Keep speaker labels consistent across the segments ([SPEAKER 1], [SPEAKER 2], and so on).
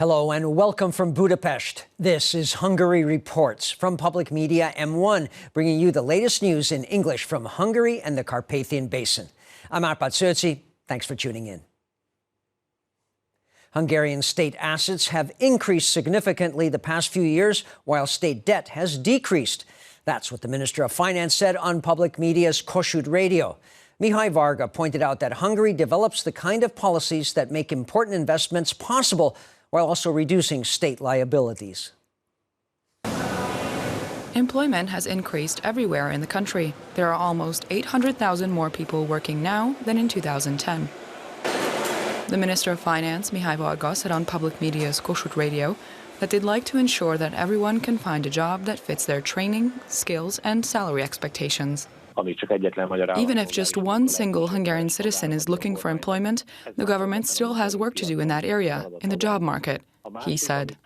[SPEAKER 1] Hello and welcome from Budapest. This is Hungary Reports from Public Media M1, bringing you the latest news in English from Hungary and the Carpathian Basin. I'm Árpád Szőci. Thanks for tuning in. Hungarian state assets have increased significantly the past few years, while state debt has decreased. That's what the Minister of Finance said on Public Media's Kossuth Radio. Mihai Varga pointed out that Hungary develops the kind of policies that make important investments possible, while also reducing state liabilities.
[SPEAKER 2] Employment has increased everywhere in the country. There are almost 800,000 more people working now than in 2010. The Minister of Finance, Mihai Varga, said on Public Media's Kossuth Radio that they'd like to ensure that everyone can find a job that fits their training, skills and salary expectations. Even if just one single Hungarian citizen is looking for employment, the government still has work to do in that area, in the job market, he said.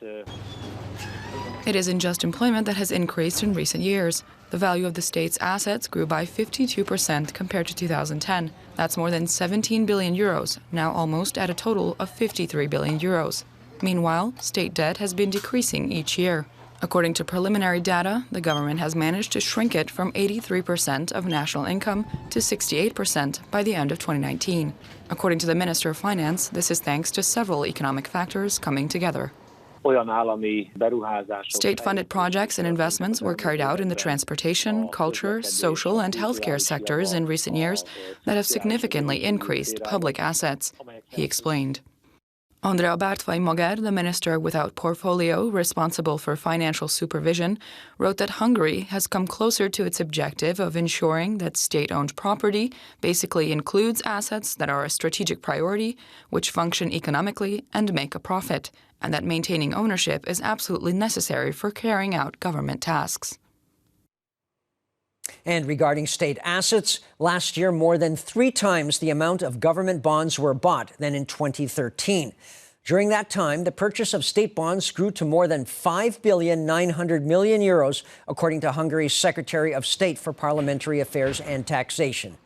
[SPEAKER 2] It isn't just employment that has increased in recent years. The value of the state's assets grew by 52% compared to 2010. That's more than 17 billion euros, now almost at a total of 53 billion euros. Meanwhile, state debt has been decreasing each year. According to preliminary data, the government has managed to shrink it from 83% of national income to 68% by the end of 2019. According to the Minister of Finance, this is thanks to several economic factors coming together. State-funded projects and investments were carried out in the transportation, culture, social and healthcare sectors in recent years that have significantly increased public assets, he explained. Andrea Bartvay-Magyar, the minister without portfolio responsible for financial supervision, wrote that Hungary has come closer to its objective of ensuring that state-owned property basically includes assets that are a strategic priority, which function economically and make a profit, and that maintaining ownership is absolutely necessary for carrying out government tasks.
[SPEAKER 1] And regarding state assets, last year more than 3 times the amount of government bonds were bought than in 2013. During that time, the purchase of state bonds grew to more than 5,900 million euros, according to Hungary's Secretary of State for Parliamentary Affairs and Taxation.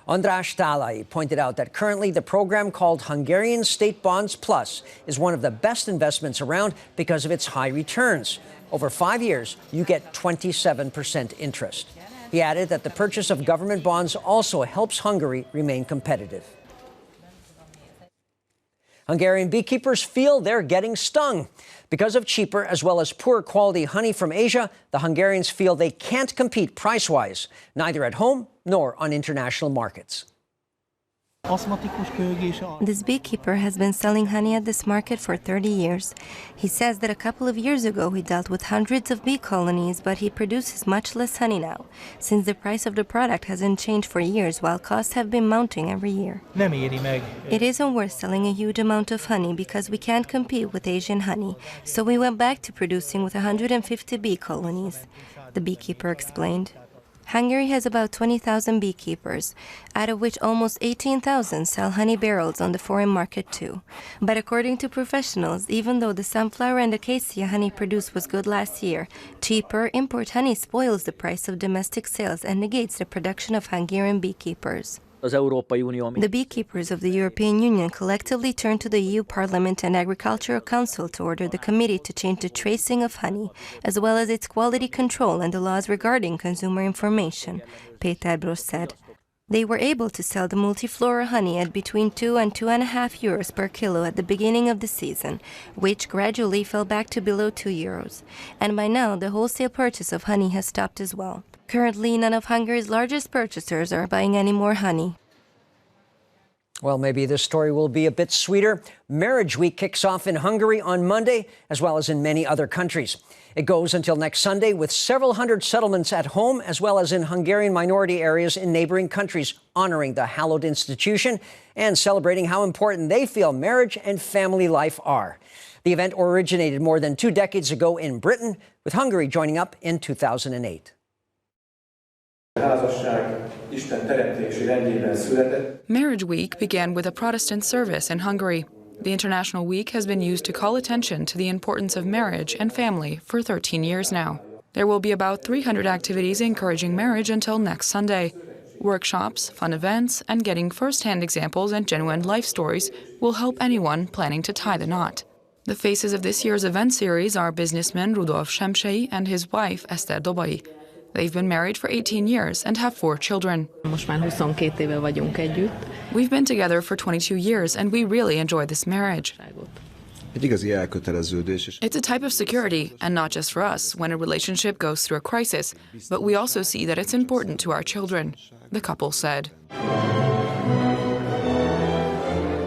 [SPEAKER 1] András Tálai pointed out that currently the program called Hungarian State Bonds Plus is one of the best investments around because of its high returns. Over 5 years, you get 27% interest. He added that the purchase of government bonds also helps Hungary remain competitive. Hungarian beekeepers feel they're getting stung. Because of cheaper as well as poor quality honey from Asia, the Hungarians feel they can't compete price-wise, neither at home nor on international markets.
[SPEAKER 3] This beekeeper has been selling honey at this market for 30 years. He says that a couple of years ago he dealt with hundreds of bee colonies, but he produces much less honey now, since the price of the product hasn't changed for years while costs have been mounting every year. It isn't worth selling a huge amount of honey because we can't compete with Asian honey, so we went back to producing with 150 bee colonies, the beekeeper explained. Hungary has about 20,000 beekeepers, out of which almost 18,000 sell honey barrels on the foreign market too. But according to professionals, even though the sunflower and acacia honey produced was good last year, cheaper import honey spoils the price of domestic sales and negates the production of Hungarian beekeepers. The beekeepers of the European Union collectively turned to the EU Parliament and Agricultural Council to order the committee to change the tracing of honey, as well as its quality control and the laws regarding consumer information, Péter Brosz said. They were able to sell the multiflora honey at between 2 and 2.5 euros per kilo at the beginning of the season, which gradually fell back to below 2 euros. And by now, the wholesale purchase of honey has stopped as well. Currently, none of Hungary's largest purchasers are buying any more honey.
[SPEAKER 1] Well, maybe this story will be a bit sweeter. Marriage Week kicks off in Hungary on Monday, as well as in many other countries. It goes until next Sunday with several hundred settlements at home, as well as in Hungarian minority areas in neighboring countries, honoring the hallowed institution and celebrating how important they feel marriage and family life are. The event originated more than 2 decades ago in Britain, with Hungary joining up in 2008.
[SPEAKER 2] Marriage Week began with a Protestant service in Hungary. The International Week has been used to call attention to the importance of marriage and family for 13 years now. There will be about 300 activities encouraging marriage until next Sunday. Workshops, fun events, and getting first-hand examples and genuine life stories will help anyone planning to tie the knot. The faces of this year's event series are businessman Rudolf Shemsei and his wife Eszter Dobai. They've been married for 18 years and have 4 children.
[SPEAKER 4] Most már 22 éve vagyunk együtt.
[SPEAKER 2] We've been together for 22 years and we really enjoy this marriage. It's a type of security, and not just for us, when a relationship goes through a crisis, but we also see that it's important to our children, the couple said.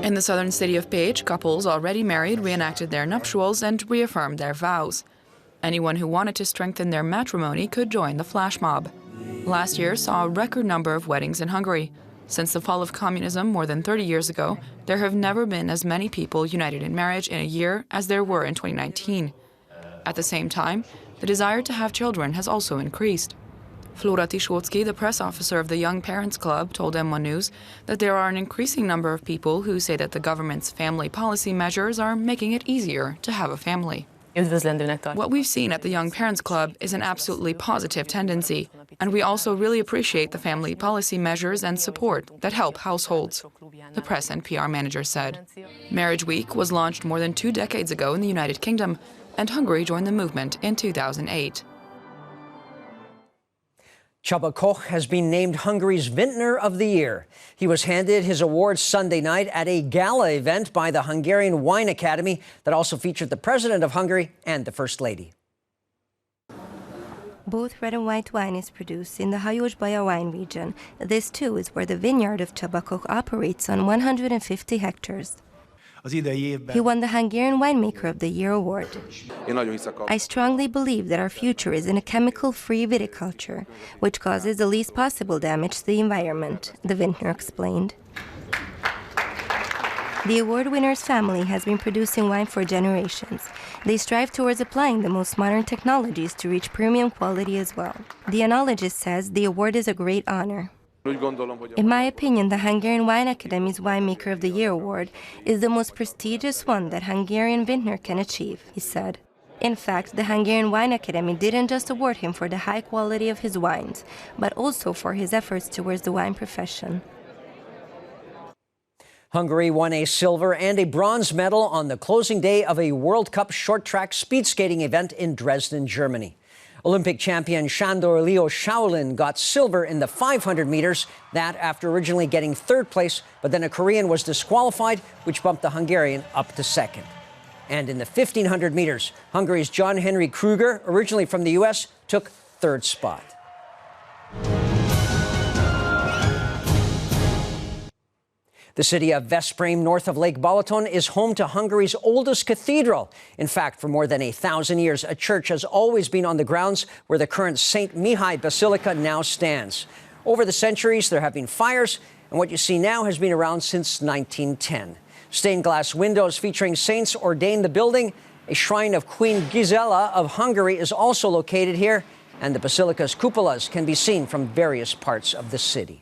[SPEAKER 2] In the southern city of Pécs, couples already married reenacted their nuptials and reaffirmed their vows. Anyone who wanted to strengthen their matrimony could join the flash mob. Last year saw a record number of weddings in Hungary. Since the fall of communism more than 30 years ago, there have never been as many people united in marriage in a year as there were in 2019. At the same time, the desire to have children has also increased. Flora Tishotsky, the press officer of the Young Parents Club, told M1 News that there are an increasing number of people who say that the government's family policy measures are making it easier to have a family. What we've seen at the Young Parents Club is an absolutely positive tendency, and we also really appreciate the family policy measures and support that help households, the press and PR manager said. Marriage Week was launched more than 2 decades ago in the United Kingdom, and Hungary joined the movement in 2008.
[SPEAKER 1] Csaba Koch has been named Hungary's Vintner of the Year. He was handed his award Sunday night at a gala event by the Hungarian Wine Academy that also featured the President of Hungary and the First Lady.
[SPEAKER 3] Both red and white wine is produced in the Hajósbaja wine region. This, too, is where the vineyard of Csaba Koch operates on 150 hectares. He won the Hungarian Winemaker of the Year award. I strongly believe that our future is in a chemical-free viticulture, which causes the least possible damage to the environment, the vintner explained. The award winner's family has been producing wine for generations. They strive towards applying the most modern technologies to reach premium quality as well. The enologist says the award is a great honor. In my opinion, the Hungarian Wine Academy's Winemaker of the Year award is the most prestigious one that Hungarian vintner can achieve, he said. In fact, the Hungarian Wine Academy didn't just award him for the high quality of his wines, but also for his efforts towards the wine profession.
[SPEAKER 1] Hungary won a silver and a bronze medal on the closing day of a World Cup short track speed skating event in Dresden, Germany. Olympic champion Sándor Leo Shaolin got silver in the 500 meters, that after originally getting 3rd place, but then a Korean was disqualified, which bumped the Hungarian up to 2nd. And in the 1500 meters, Hungary's John Henry Kruger, originally from the U.S., took 3rd spot. The city of Veszprém, north of Lake Balaton, is home to Hungary's oldest cathedral. In fact, for more than 1,000 years, a church has always been on the grounds where the current St. Mihai Basilica now stands. Over the centuries, there have been fires, and what you see now has been around since 1910. Stained glass windows featuring saints ordain the building. A shrine of Queen Gisela of Hungary is also located here, and the basilica's cupolas can be seen from various parts of the city.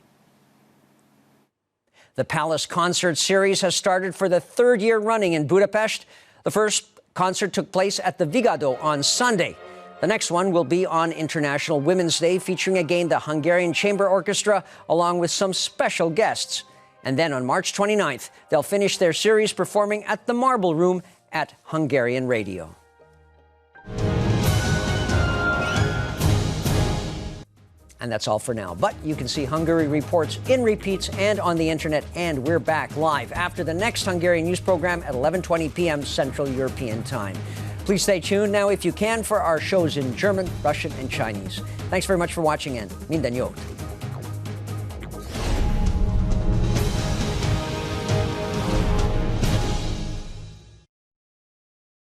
[SPEAKER 1] The Palace Concert Series has started for the 3rd year running in Budapest. The first concert took place at the Híradó on Sunday. The next one will be on International Women's Day, featuring again the Hungarian Chamber Orchestra, along with some special guests. And then on March 29th, they'll finish their series performing at the Marble Room at Hungarian Radio. And that's all for now. But you can see Hungary reports in repeats and on the internet. And we're back live after the next Hungarian news program at 11:20 p.m. Central European Time. Please stay tuned now, if you can, for our shows in German, Russian, and Chinese. Thanks very much for watching, and minden jót!